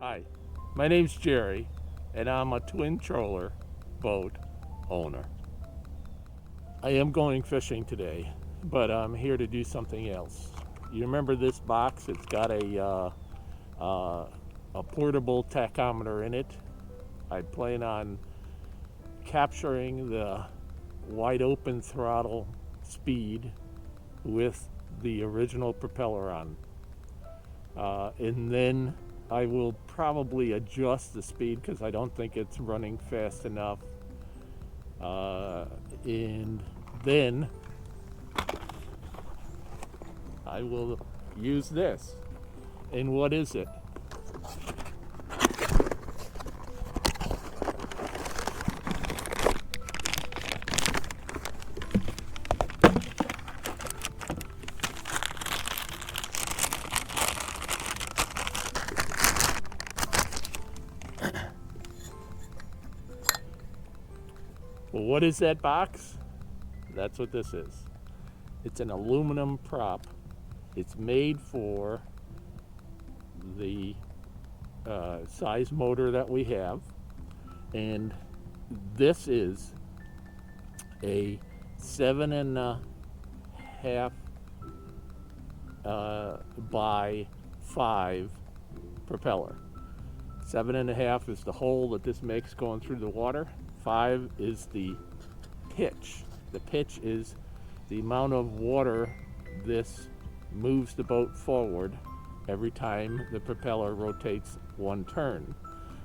Hi, my name's Gerry, and I'm a twin troller boat owner. I am going fishing today, but I'm here to do something else. You remember this box? It's got a portable tachometer in it. I plan on capturing the wide open throttle speed with the original propeller on. And then I will probably adjust the speed because I don't think it's running fast enough. And then I will use this. And what is it? Well, what is that box? That's what this is. It's an aluminum prop. It's made for the size motor that we have. And this is a 7.5 by 5 propeller. 7.5 is the hole that this makes going through the water. 5 is the pitch. The pitch is the amount of water this moves the boat forward every time the propeller rotates one turn.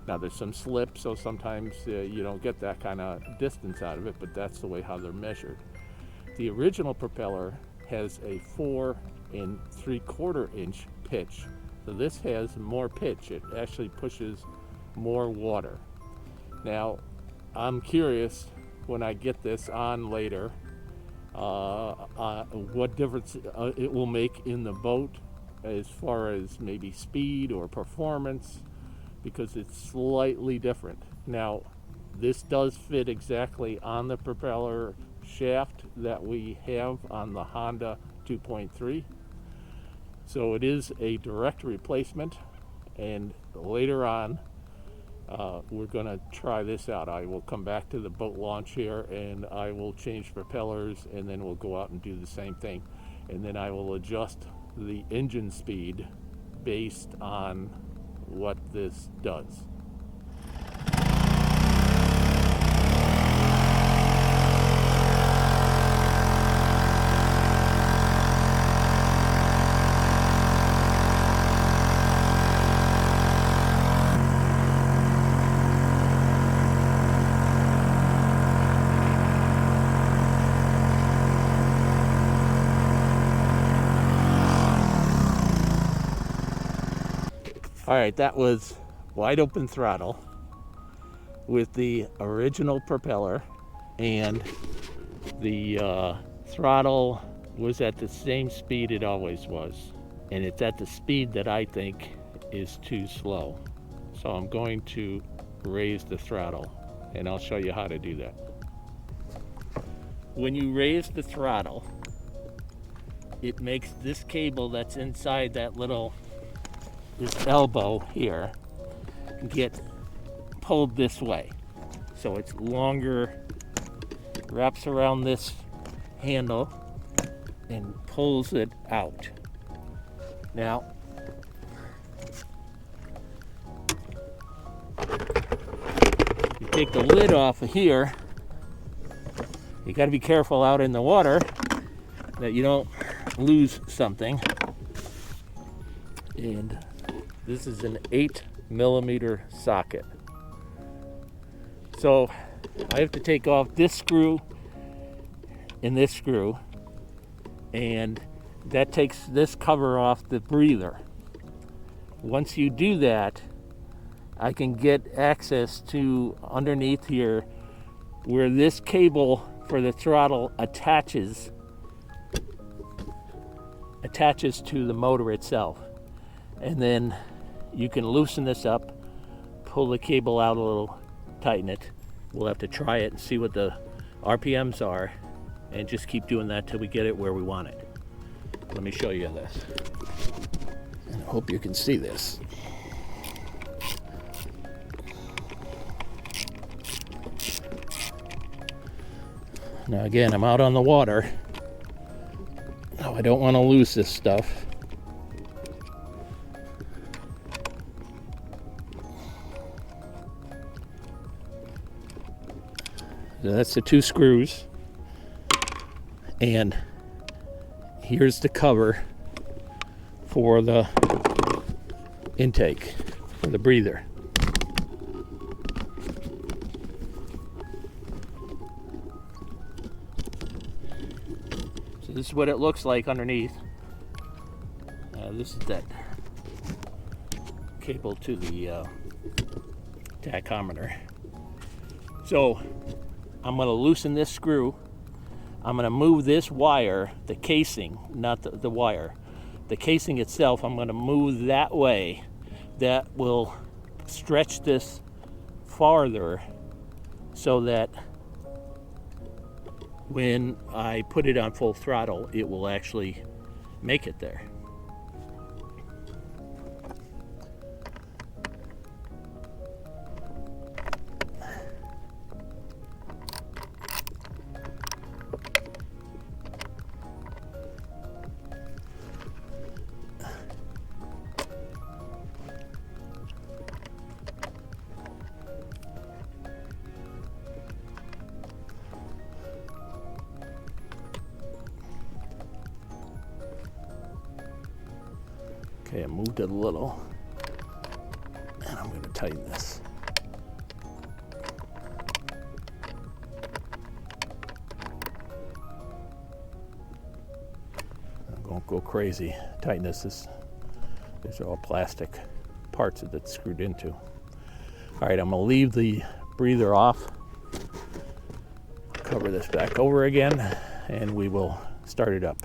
Now there's some slip, so sometimes you don't get that kind of distance out of it, but that's the way how they're measured. The original propeller has a 4 3/4 inch pitch, so this has more pitch. It actually pushes more water. Now I'm curious when I get this on later what difference it will make in the boat as far as maybe speed or performance, because it's slightly different. Now this does fit exactly on the propeller shaft that we have on the Honda 2.3, so it is a direct replacement. And later on we're going to try this out. I will come back to the boat launch here and I will change propellers, and then we'll go out and do the same thing, and then I will adjust the engine speed based on what this does. All right, that was wide open throttle with the original propeller, and the throttle was at the same speed it always was, and it's at the speed that I think is too slow. So I'm going to raise the throttle, and I'll show you how to do that. When you raise the throttle, it makes this cable that's inside that this elbow here get pulled this way, so it's longer, wraps around this handle and pulls it out. Now you take the lid off of here. You got to be careful out in the water that you don't lose something. And this is an 8mm socket. So I have to take off this screw and this screw, and that takes this cover off the breather. Once you do that, I can get access to underneath here where this cable for the throttle attaches to the motor itself. And then you can loosen this up, pull the cable out a little, tighten it. We'll have to try it and see what the RPMs are, and just keep doing that till we get it where we want it. Let me show you this. And I hope you can see this. Now again, I'm out on the water. Now I don't want to lose this stuff. So that's the 2 screws. And here's the cover for the intake, for the breather. So this is what it looks like underneath. This is that cable to the tachometer. So I'm going to loosen this screw. I'm going to move this wire, the casing, not the wire. The casing itself, I'm going to move that way. That will stretch this farther so that when I put it on full throttle, it will actually make it there. Okay, I moved it a little, and I'm going to tighten this. I won't go crazy. Tighten this. These are all plastic parts that it's screwed into. All right, I'm going to leave the breather off. Cover this back over again, and we will start it up.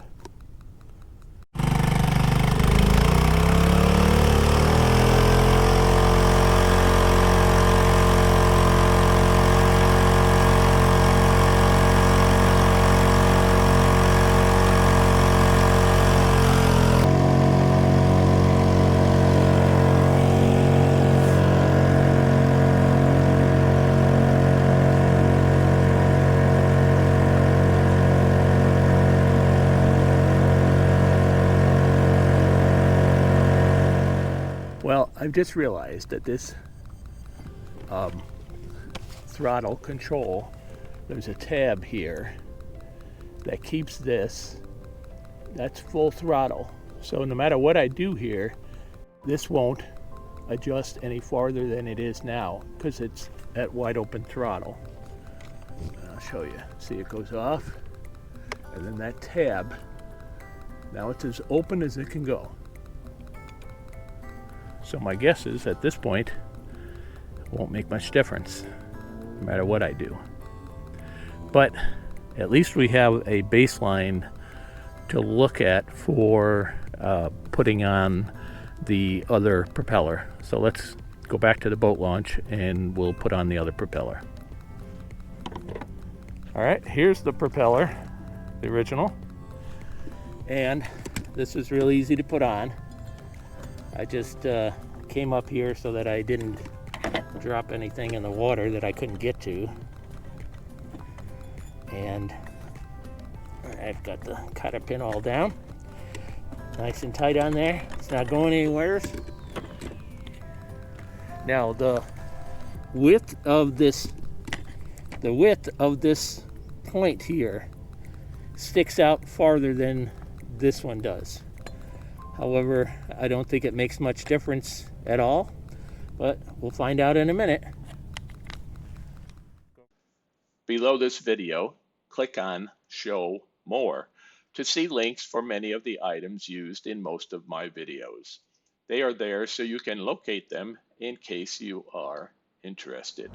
Well, I've just realized that this throttle control, there's a tab here that keeps this, that's full throttle. So no matter what I do here, this won't adjust any farther than it is now because it's at wide open throttle. And I'll show you. See, it goes off, and then that tab, now it's as open as it can go. So my guess is at this point, it won't make much difference, no matter what I do. But at least we have a baseline to look at for putting on the other propeller. So let's go back to the boat launch and we'll put on the other propeller. All right, here's the propeller, the original. And this is real easy to put on. I just came up here so that I didn't drop anything in the water that I couldn't get to. And I've got the cotter pin all down. Nice and tight on there. It's not going anywhere. Now the width of this point here sticks out farther than this one does. However, I don't think it makes much difference at all, but we'll find out in a minute. Below this video, click on Show More to see links for many of the items used in most of my videos. They are there so you can locate them in case you are interested.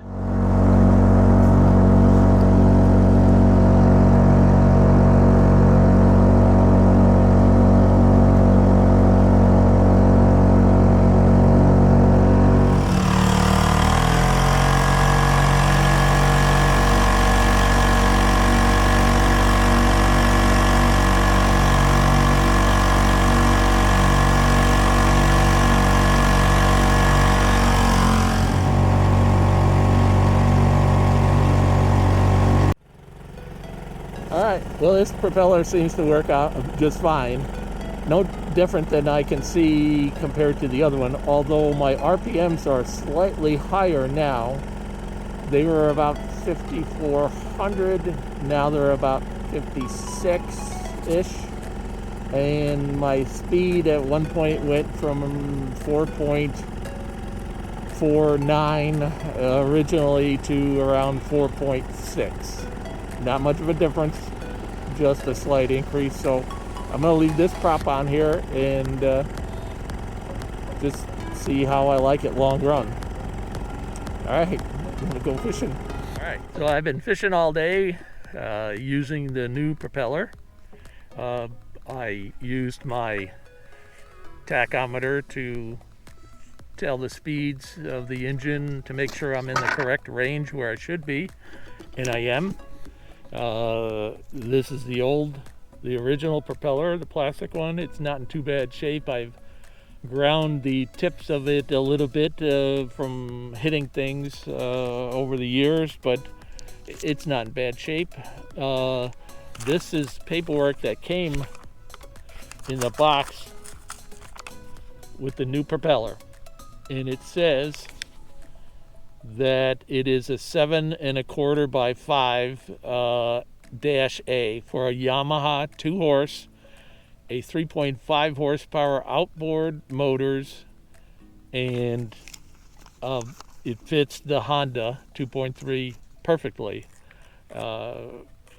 Well, this propeller seems to work out just fine. No different than I can see compared to the other one, although my RPMs are slightly higher now. They were about 5,400, now they're about 56-ish. And my speed at one point went from 4.49 originally to around 4.6. Not much of a difference, just a slight increase. So I'm going to leave this prop on here and just see how I like it long run. All right, I'm going to go fishing. All right, so I've been fishing all day using the new propeller. I used my tachometer to tell the speeds of the engine to make sure I'm in the correct range where I should be, and I am. This is the original propeller, the plastic one. It's not in too bad shape. I've ground the tips of it a little bit from hitting things over the years, but it's not in bad shape. This is paperwork that came in the box with the new propeller, and it says that it is a 7 1/4 by 5 -A for a Yamaha 2-horse, a 3.5 horsepower outboard motors, and it fits the Honda 2.3 perfectly.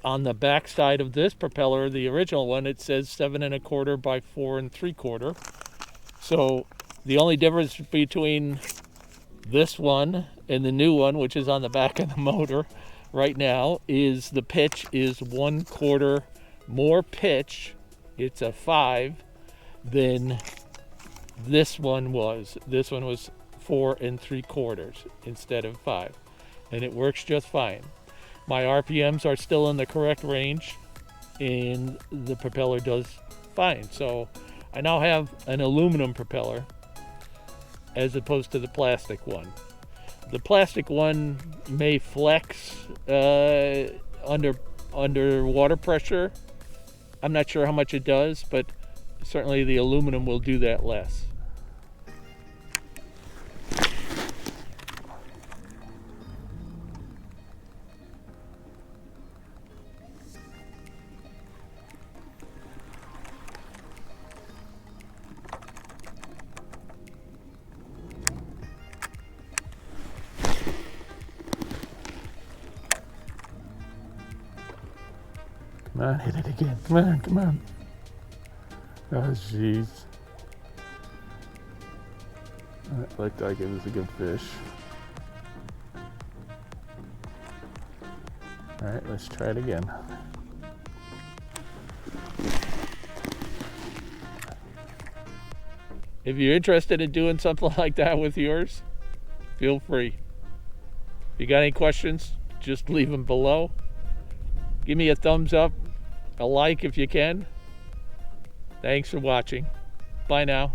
On the back side of this propeller, the original one, it says 7 1/4 by 4 3/4. So the only difference between this one and the new one, which is on the back of the motor right now, is the pitch is 1/4 more pitch. It's a 5 than this one was. This one was 4 3/4 instead of 5, and it works just fine. My RPMs are still in the correct range, and the propeller does fine. So I now have an aluminum propeller as opposed to the plastic one. The plastic one may flex under water pressure. I'm not sure how much it does, but certainly the aluminum will do that less. Come on, hit it again. Come on, come on. Oh, jeez. That looked like it was a good fish. All right, let's try it again. If you're interested in doing something like that with yours, feel free. If you got any questions, just leave them below. Give me a thumbs up, a like if you can. Thanks for watching. Bye now.